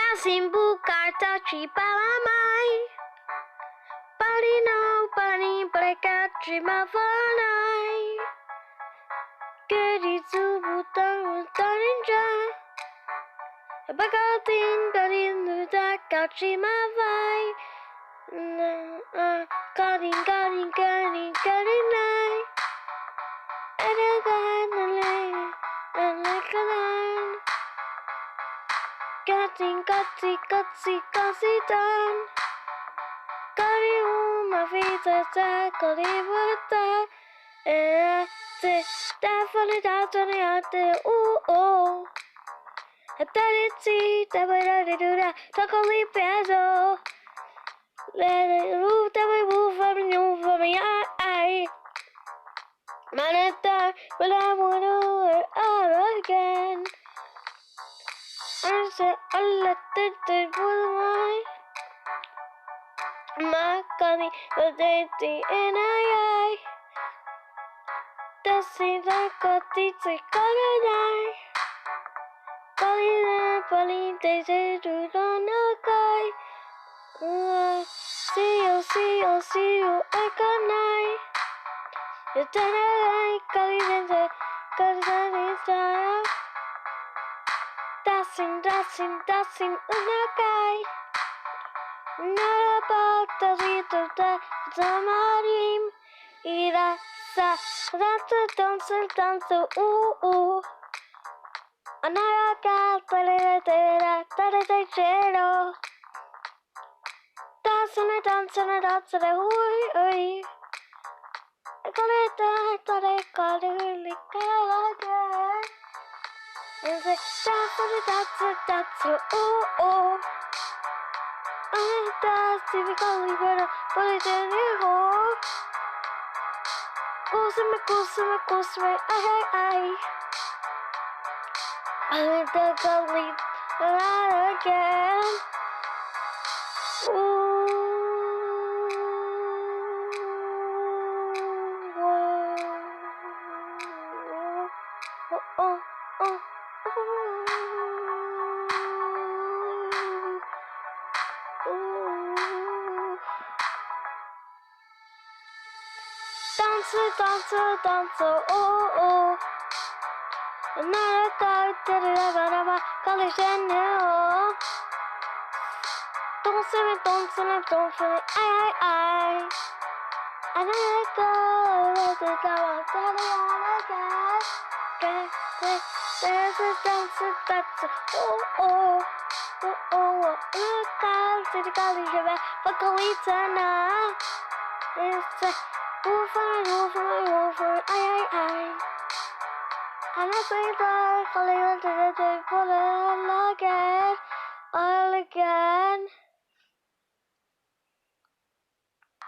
Asing buka taci palamai. Palino, pani mereka terima vanai. Kedi tubuh ninja. Bakal tinggalin luda kau terima vai. Kaling nai. Ada kanalai, kanal. Kasih dan kali uma vida kali berta definitely ate tadi si tapi dura tak kali peso let it tapi move from me I maneta but I wanna all again. I said Allah did my Makani vedeti enai Desira kotitsi kaganai Kalina palinte sedudonakai See you akanai Yatanai kalinense kalinense Dancing unakai Narabatarito da Zamarim Irasa Dance Anaraka Paletera Taretero Dance Hui Coleta Tare Is it that's that's typical libero, but it's in your hole. Cosme, I went to go leave that again. Dance, Another guy, collision, don't feel it, I. Another girl, let it go, there's a dance, that's look out to the college, but go eat now. It's a over, I. And I say that, calling on to the table all again.